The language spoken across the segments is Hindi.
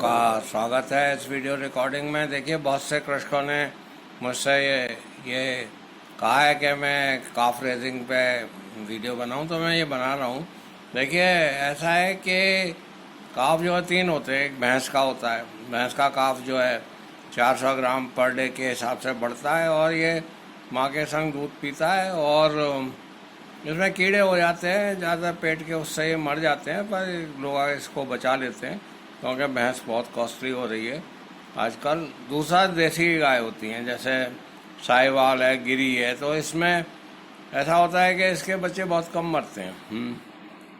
आपका स्वागत है इस वीडियो रिकॉर्डिंग में। देखिए, बहुत से कृषकों ने मुझसे ये कहा है कि मैं काफ रेजिंग पे वीडियो बनाऊं, तो मैं ये बना रहा हूं। देखिए, ऐसा है कि काफ जो है तीन होते हैं। एक भैंस का होता है। भैंस का काफ जो है 400 ग्राम पर डे के हिसाब से बढ़ता है और ये माँ के संग दूध पीता है और इसमें कीड़े हो जाते हैं ज़्यादा पेट के, उससे ये मर जाते हैं, पर लोग इसको बचा लेते हैं क्योंकि भैंस बहुत कॉस्टली हो रही है आजकल। दूसरा, देसी गाय होती हैं जैसे साहिवाल है, गिरी है, तो इसमें ऐसा होता है कि इसके बच्चे बहुत कम मरते हैं।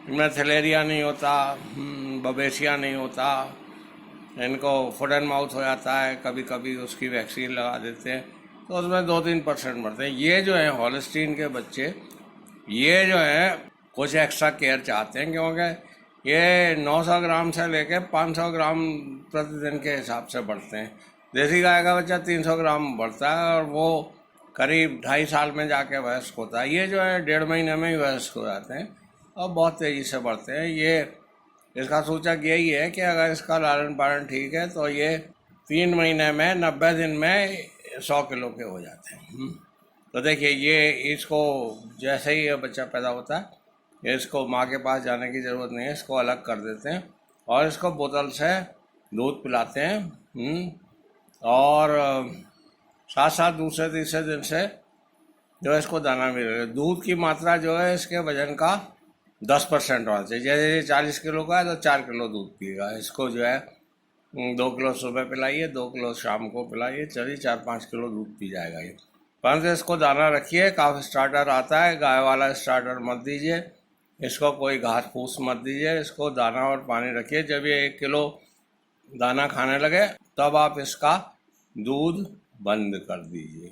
इनमें थैलेरिया नहीं होता, बबेसिया नहीं होता, इनको फुट एंड माउथ हो जाता है, कभी कभी उसकी वैक्सीन लगा देते हैं, तो उसमें 2-3% मरते हैं। ये जो है हॉलस्टीन के बच्चे, ये जो है कुछ एक्स्ट्रा केयर चाहते हैं क्योंकि ये 900 ग्राम से लेके 500 ग्राम प्रतिदिन के हिसाब से बढ़ते हैं। देसी गाय का बच्चा 300 ग्राम बढ़ता है और वो करीब 2.5 साल में जाके वयस्क होता है। ये जो है 1.5 महीने में ही वयस्क हो जाते हैं और बहुत तेज़ी से बढ़ते हैं। ये इसका सूचक यही है कि अगर इसका लालन पालन ठीक है तो ये 3 महीने में 90 दिन में 100 किलो के हो जाते हैं। तो देखिए, ये इसको जैसे ही ये बच्चा पैदा होता है, इसको माँ के पास जाने की ज़रूरत नहीं है, इसको अलग कर देते हैं और इसको बोतल से दूध पिलाते हैं। और साथ साथ दूसरे तीसरे दिन से जो है इसको दाना मिलेगा। दूध की मात्रा जो है इसके वजन का 10% होना चाहिए। जैसे 40 किलो का है तो 4 किलो दूध पिएगा। इसको जो है 2 किलो सुबह पिलाइए, 2 किलो शाम को पिलाइए, चलिए 4-5 किलो दूध पी जाएगा ये। परंतु इसको दाना रखिए। काफ स्टार्टर आता है, गाय वाला स्टार्टर मत दीजिए, इसको कोई घास फूस मत दीजिए, इसको दाना और पानी रखिए। जब ये 1 किलो दाना खाने लगे तब आप इसका दूध बंद कर दीजिए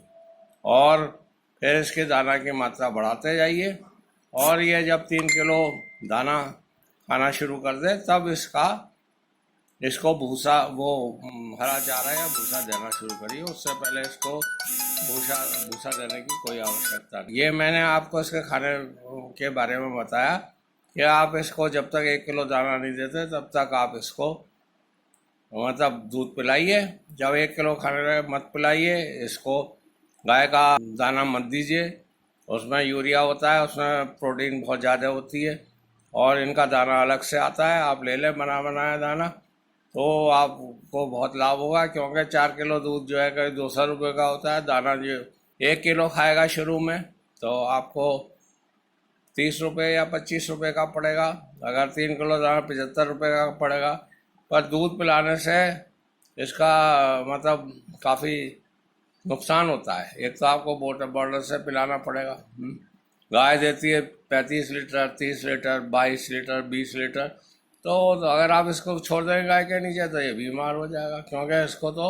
और फिर इसके दाना की मात्रा बढ़ाते जाइए। और ये जब 3 किलो दाना खाना शुरू कर दे तब इसको भूसा, वो हरा चारा या भूसा देना शुरू करिए। उससे पहले इसको भूसा देने की कोई आवश्यकता नहीं। ये मैंने आपको इसके खाने के बारे में बताया कि आप इसको जब तक 1 किलो दाना नहीं देते तब तक आप इसको मतलब दूध पिलाइए। जब 1 किलो खाने मत पिलाइए इसको। गाय का दाना मत दीजिए, उसमें यूरिया होता है, उसमें प्रोटीन बहुत ज़्यादा होती है और इनका दाना अलग से आता है। आप ले लें बना बनाया दाना, तो आपको बहुत लाभ होगा क्योंकि 4 किलो दूध जो है करीब 200 रुपये का होता है। दाना जो 1 किलो खाएगा शुरू में तो आपको 30 रुपये या 25 रुपये का पड़ेगा। अगर 3 किलो दाना 75 रुपये का पड़ेगा। पर दूध पिलाने से इसका मतलब काफ़ी नुकसान होता है। एक तो आपको बॉटल से पिलाना पड़ेगा। गाय देती है 35 लीटर, 30 लीटर, 22 लीटर, 20 लीटर, तो अगर आप इसको छोड़ देंगे गाय के नीचे तो ये बीमार हो जाएगा क्योंकि इसको तो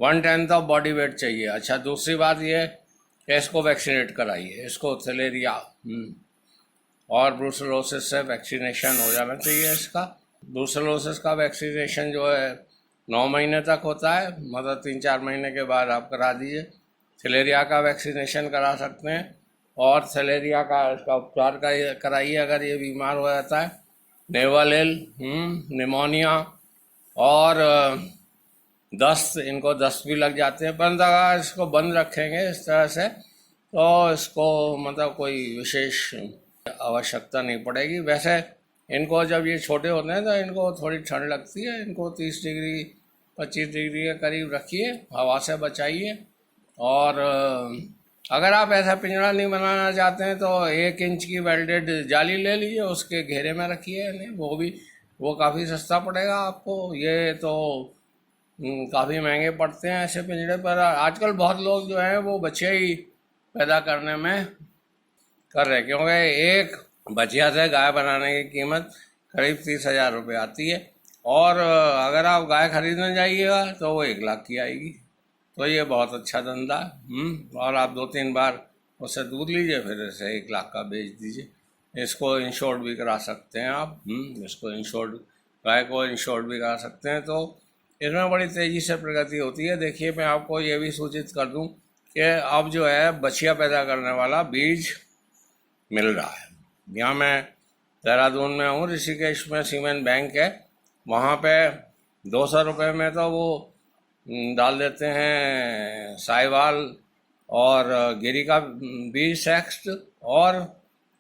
1/10 ऑफ बॉडी वेट चाहिए। अच्छा, दूसरी बात ये कि इसको वैक्सीनेट कराइए। इसको थैलेरिया और ब्रूसेलोसिस से वैक्सीनेशन हो जाना चाहिए इसका। ब्रूसेलोसिस का वैक्सीनेशन जो है 9 महीने तक होता है, मतलब 3-4 महीने के बाद आप करा दीजिए। थैलेरिया का वैक्सीनेशन करा सकते हैं और थैलेरिया का इसका उपचार कराइए अगर ये बीमार हो जाता है। नेवल, निमोनिया और दस्त, इनको दस्त भी लग जाते हैं। परंतु अगर इसको बंद रखेंगे इस तरह से तो इसको मतलब कोई विशेष आवश्यकता नहीं पड़ेगी। वैसे इनको जब ये छोटे होते हैं तो इनको थोड़ी ठंड लगती है, इनको 30 डिग्री 25 डिग्री के करीब रखिए, हवा से बचाइए। और अगर आप ऐसा पिंजरा नहीं बनाना चाहते हैं तो 1 इंच की वेल्डेड जाली ले लीजिए, उसके घेरे में रखिए। नहीं, वो काफ़ी सस्ता पड़ेगा आपको। ये तो काफ़ी महंगे पड़ते हैं ऐसे पिंजरे पर। आजकल बहुत लोग जो हैं वो बच्चे ही पैदा करने में कर रहे हैं क्योंकि एक बछिया से गाय बनाने की कीमत करीब 30,000 रुपये आती है और अगर आप गाय खरीदने जाइएगा तो वो 1 लाख की आएगी। तो ये बहुत अच्छा धंधा। और आप 2-3 बार उससे दूध लीजिए, फिर इसे 1 लाख का बेच दीजिए। इसको इंश्योर्ड भी करा सकते हैं आप। इसको इंश्योर्ड, गाय को इंश्योर्ड भी करा सकते हैं। तो इसमें बड़ी तेज़ी से प्रगति होती है। देखिए, मैं आपको ये भी सूचित कर दूं कि अब जो है बछिया पैदा करने वाला बीज मिल रहा है। यहाँ मैं देहरादून में हूँ, ऋषिकेश में सीमेंट बैंक है, वहाँ पे 200 रुपये में तो वो डाल देते हैं साहिवाल और गिरी का बीस एक्स्ट, और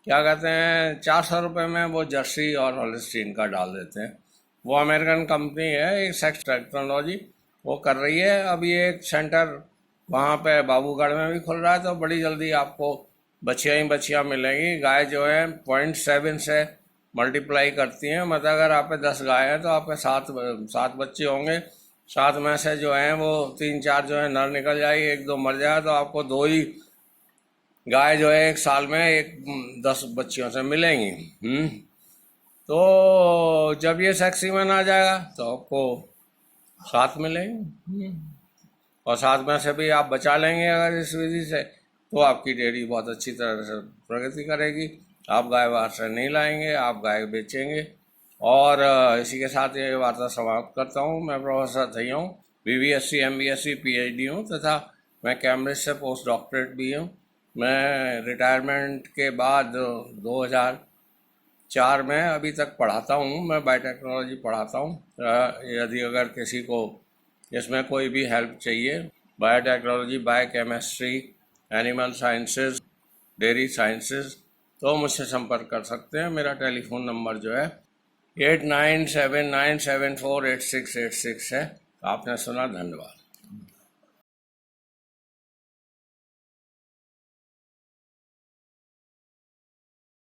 क्या कहते हैं 400 रुपये में वो जर्सी और हॉलिस्टीन का डाल देते हैं। वो अमेरिकन कंपनी है, एक सेक्स टेक्नोलॉजी, वो कर रही है। अभी एक सेंटर वहाँ पे बाबूगढ़ में भी खुल रहा है, तो बड़ी जल्दी आपको बच्चियाँ ही बच्चियाँ मिलेंगी। गाय जो है 0.7 से मल्टीप्लाई करती हैं, मतलब अगर आप पे 10 गाय हैं तो आप पे सात बच्चे होंगे। 7 में से जो हैं वो 3-4 जो है नर निकल जाएगी, 1-2 मर जाए, तो आपको 2 ही गाय जो है 1 साल में 10 बच्चियों से मिलेंगी। तो जब ये सेक्सी में आ जाएगा तो आपको 7 मिलेंगे, और 7 में से भी आप बचा लेंगे अगर इस विधि से, तो आपकी डेयरी बहुत अच्छी तरह से प्रगति करेगी। आप गाय बाहर से नहीं लाएंगे, आप गाय बेचेंगे। और इसी के साथ ये वार्ता समाप्त करता हूँ। मैं प्रोफेसर दहिया हूँ, BBSc MBSc PhD हूँ, तथा मैं कैम्ब्रिज से पोस्ट डॉक्टरेट भी हूँ। मैं रिटायरमेंट के बाद 2004 में अभी तक पढ़ाता हूँ। मैं बायोटेक्नोलॉजी पढ़ाता हूँ। यदि अगर किसी को इसमें कोई भी हेल्प चाहिए, biotechnology, biochemistry, animal sciences, dairy sciences, तो मुझसे संपर्क कर सकते हैं। मेरा टेलीफोन नंबर जो है 8979748686 है। आपने सुना, धन्यवाद।